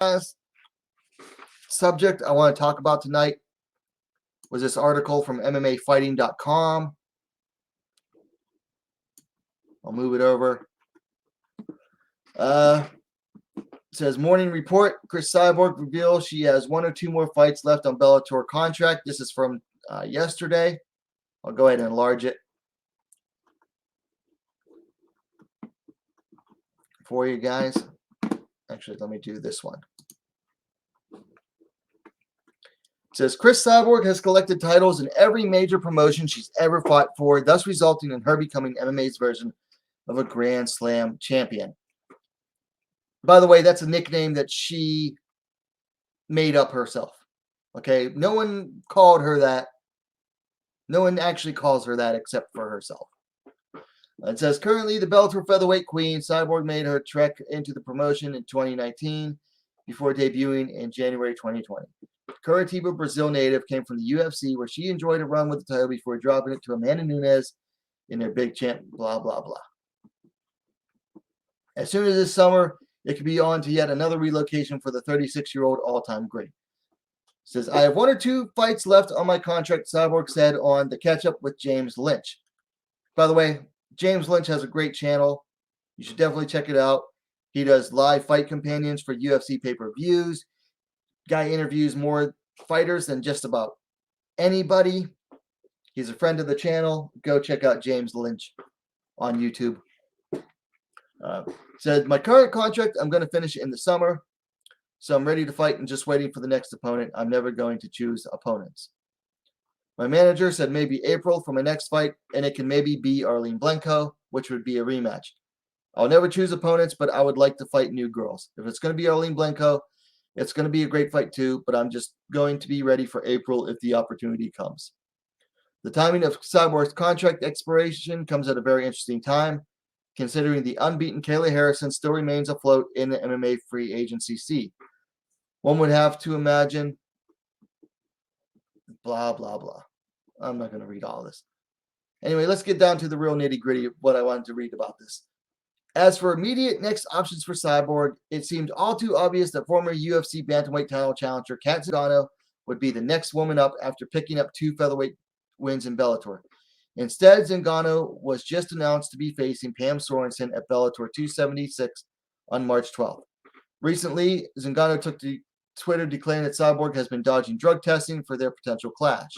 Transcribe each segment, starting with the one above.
Last subject I want to talk about tonight was this article from MMAfighting.com. I'll move it over. It says, morning report, Cris Cyborg reveals she has 1 or 2 more fights left on Bellator contract. This is from yesterday. I'll go ahead and enlarge it for you guys. Actually, let me do this one. It says, Cris Cyborg has collected titles in every major promotion she's ever fought for, thus resulting in her becoming MMA's version of a Grand Slam champion. By the way, that's a nickname that she made up herself. Okay, no one called her that. No one actually calls her that except for herself. It says, currently the Bellator featherweight queen, Cyborg made her trek into the promotion in 2019 before debuting in January 2020. Curitiba, Brazil native, came from the UFC where she enjoyed a run with the title before dropping it to Amanda Nunes in their big champ, blah, blah, blah. As soon as this summer, it could be on to yet another relocation for the 36-year-old all-time great. It says, I have 1 or 2 fights left on my contract, Cyborg said on the catch-up with James Lynch. By the way, James Lynch has a great channel. You should definitely check it out. He does live fight companions for UFC pay-per-views. Guy interviews more fighters than just about anybody. He's a friend of the channel. Go check out James Lynch on YouTube. Said, my current contract, I'm going to finish in the summer. So I'm ready to fight and just waiting for the next opponent. I'm never going to choose opponents. My manager said maybe April for my next fight, and it can maybe be Arlene Blencowe, which would be a rematch. I'll never choose opponents, but I would like to fight new girls. If it's going to be Arlene Blencowe, it's going to be a great fight too, but I'm just going to be ready for April if the opportunity comes. The timing of Cyborg's contract expiration comes at a very interesting time, considering the unbeaten Kayla Harrison still remains afloat in the MMA free agency sea. One would have to imagine blah, blah, blah. I'm not going to read all this. Anyway, let's get down to the real nitty-gritty of what I wanted to read about this. As for immediate next options for Cyborg, it seemed all too obvious that former UFC bantamweight title challenger Cat Zingano would be the next woman up after picking up 2 featherweight wins in Bellator. Instead, Zingano was just announced to be facing Pam Sorensen at Bellator 276 on March 12th. Recently, Zingano took to Twitter declaring that Cyborg has been dodging drug testing for their potential clash.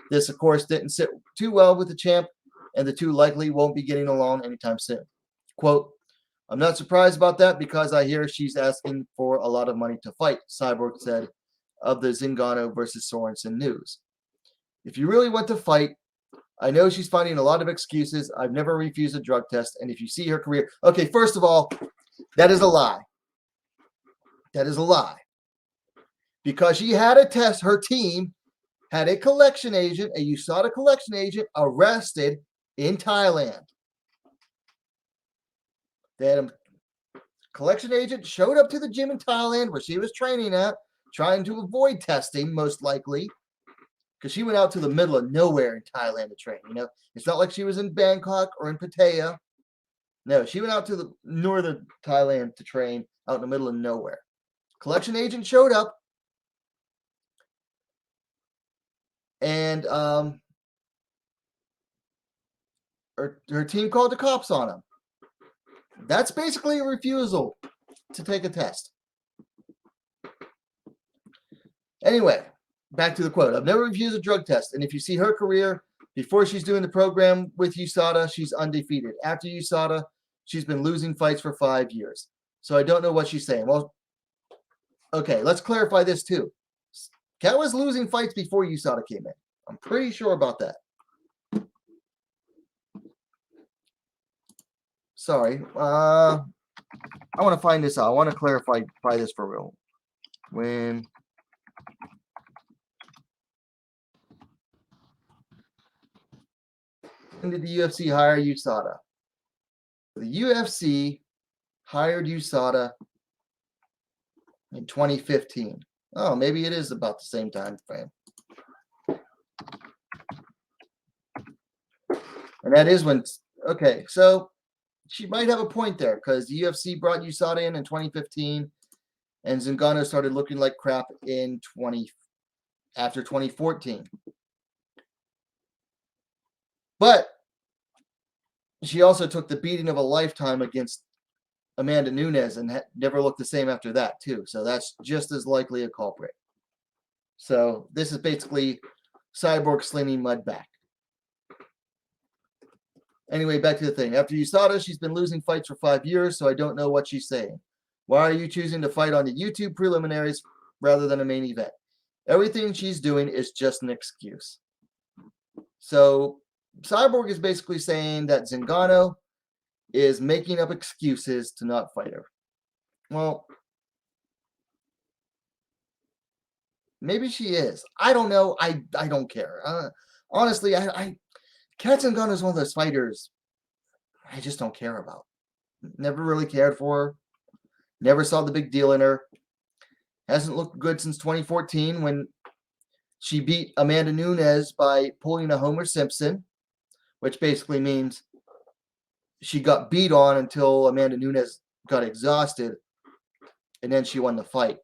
This, of course, didn't sit too well with the champ, and the two likely won't be getting along anytime soon. Quote, I'm not surprised about that because I hear she's asking for a lot of money to fight, Cyborg said of the Zingano versus Sorensen news. If you really want to fight, I know she's finding a lot of excuses. I've never refused a drug test, and if you see her career... Okay, first of all, that is a lie. That is a lie. Because she had a test, her team had a collection agent, a USADA collection agent, arrested in Thailand. They had a collection agent showed up to the gym in Thailand where she was training at, trying to avoid testing, most likely, because she went out to the middle of nowhere in Thailand to train. You know, it's not like she was in Bangkok or in Pattaya. No, she went out to the northern Thailand to train out in the middle of nowhere. Collection agent showed up, and her team called the cops on him. That's basically a refusal to take a test. Anyway, back to the quote. I've never refused a drug test, and if you see her career, before she's doing the program with USADA, she's undefeated. After USADA, she's been losing fights for 5 years. So I don't know what she's saying. Well, okay, let's clarify this too. Cat was losing fights before USADA came in. I'm pretty sure about that. Sorry. I want to find this out. I want to clarify this for real. When did the UFC hire USADA? The UFC hired USADA in 2015. Oh, maybe it is about the same time frame. And that is when, okay, so she might have a point there because the UFC brought USADA in 2015. and Zingano started looking like crap after 2014. But she also took the beating of a lifetime against Amanda Nunes and never looked the same after that, too. So that's just as likely a culprit. So this is basically Cyborg slinging mud back. Anyway, back to the thing. After USADA, she's been losing fights for 5 years, so I don't know what she's saying. Why are you choosing to fight on the YouTube preliminaries rather than a main event? Everything she's doing is just an excuse. So Cyborg is basically saying that Zingano is making up excuses to not fight her. Well, maybe she is. I don't know. I don't care. Honestly, Cat Zingano is one of those fighters I just don't care about. Never really cared for her. Never saw the big deal in her. Hasn't looked good since 2014 when she beat Amanda Nunes by pulling a Homer Simpson, which basically means she got beat on until Amanda Nunes got exhausted, and then she won the fight.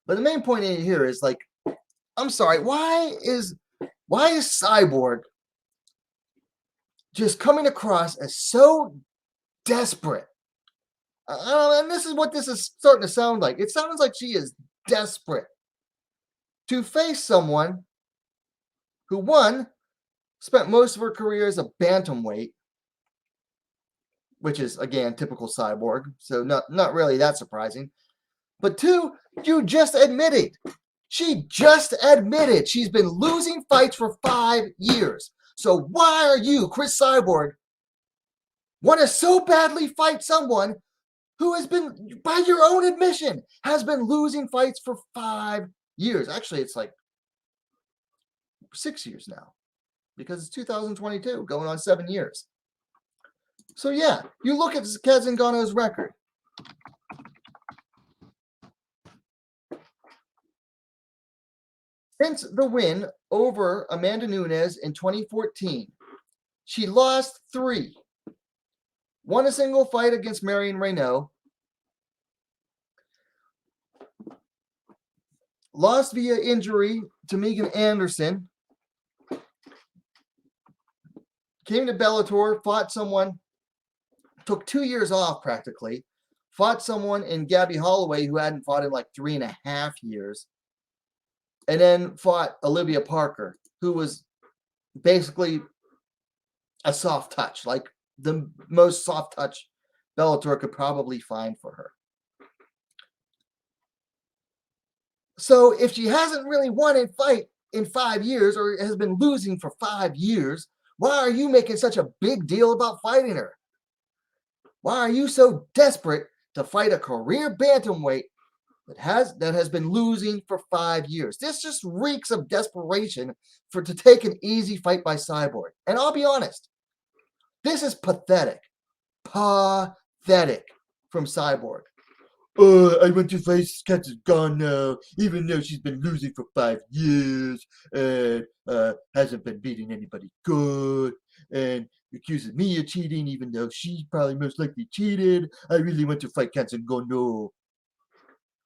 But the main point in here is, like, I'm sorry, why is Cyborg just coming across as so desperate? And this is what this is starting to sound like. It sounds like she is desperate to face someone who, one, spent most of her career as a bantamweight, which is, again, typical Cyborg, so not really that surprising. But two, you just admitted. She just admitted she's been losing fights for 5 years. So why are you, Cris Cyborg, want to so badly fight someone who has been, by your own admission, has been losing fights for 5 years? Actually, it's like 6 years now, because it's 2022, going on 7 years. So yeah, you look at Cat Zingano's record. Since the win over Amanda Nunes in 2014, she lost 3. Won a single fight against Marion Renaud. Lost via injury to Megan Anderson. Came to Bellator, fought someone, took 2 years off practically. Fought someone in Gabby Holloway who hadn't fought in like 3.5 years. And then fought Olivia Parker, who was basically a soft touch, like the most soft touch Bellator could probably find for her. So if she hasn't really won a fight in 5 years, or has been losing for 5 years, why are you making such a big deal about fighting her? Why are you so desperate to fight a career bantamweight that has been losing for 5 years? This just reeks of desperation to take an easy fight by Cyborg. And I'll be honest, this is pathetic. Pathetic from Cyborg. I went to face Cat Zingano, even though she's been losing for 5 years and hasn't been beating anybody good, and accuses me of cheating, even though she probably most likely cheated. I really went to fight Cat Zingano.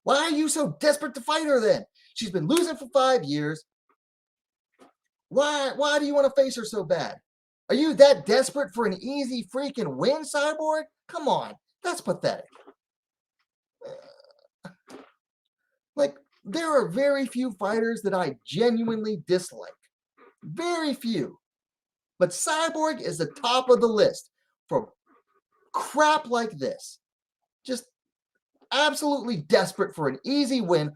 Why are you so desperate to fight her then? She's been losing for 5 years. Why do you want to face her so bad? Are you that desperate for an easy freaking win, Cyborg? Come on, that's pathetic. Like, there are very few fighters that I genuinely dislike. Very few. But Cyborg is the top of the list for crap like this. Just absolutely desperate for an easy win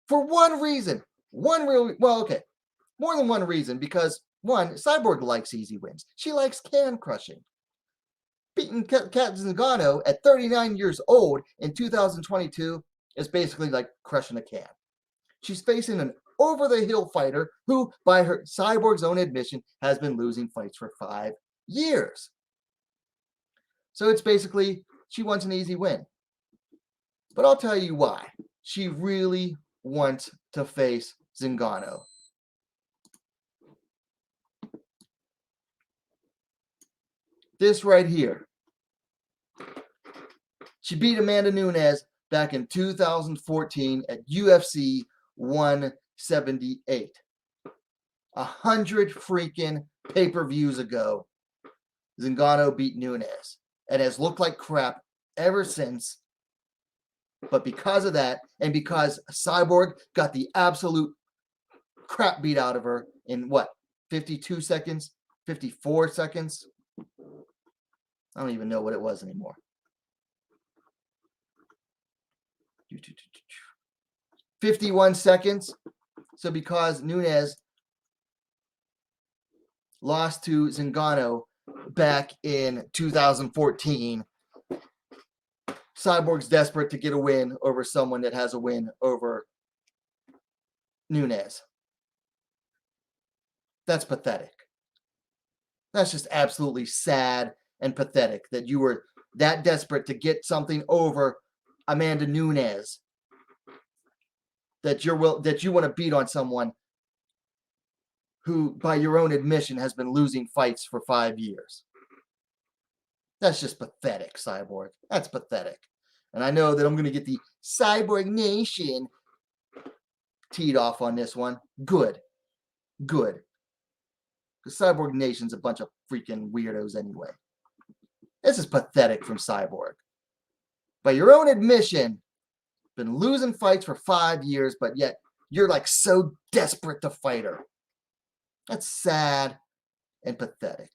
for one reason. More than one reason, because one, Cyborg likes easy wins. She likes can crushing. Beating Cat Zingano at 39 years old in 2022 is basically like crushing a can. She's facing an over-the-hill fighter who, by her Cyborg's own admission, has been losing fights for 5 years. So it's basically, she wants an easy win. But I'll tell you why. She really wants to face Zingano. This right here. She beat Amanda Nunes back in 2014 at UFC 178. 100 freaking pay-per-views ago, Zingano beat Nunes and has looked like crap ever since. But because of that, and because Cyborg got the absolute crap beat out of her in what, 52 seconds, 54 seconds? I don't even know what it was anymore. 51 seconds. So because Nunes lost to Zingano back in 2014, Cyborg's desperate to get a win over someone that has a win over Nunes. That's pathetic. That's just absolutely sad and pathetic that you were that desperate to get something over Amanda Nunes, that you want to beat on someone who, by your own admission, has been losing fights for 5 years. That's just pathetic, Cyborg. That's pathetic. And I know that I'm going to get the Cyborg Nation teed off on this one. Good. Good. Because Cyborg Nation's a bunch of freaking weirdos anyway. This is pathetic from Cyborg. By your own admission, been losing fights for 5 years, but yet you're like so desperate to fight her. That's sad and pathetic.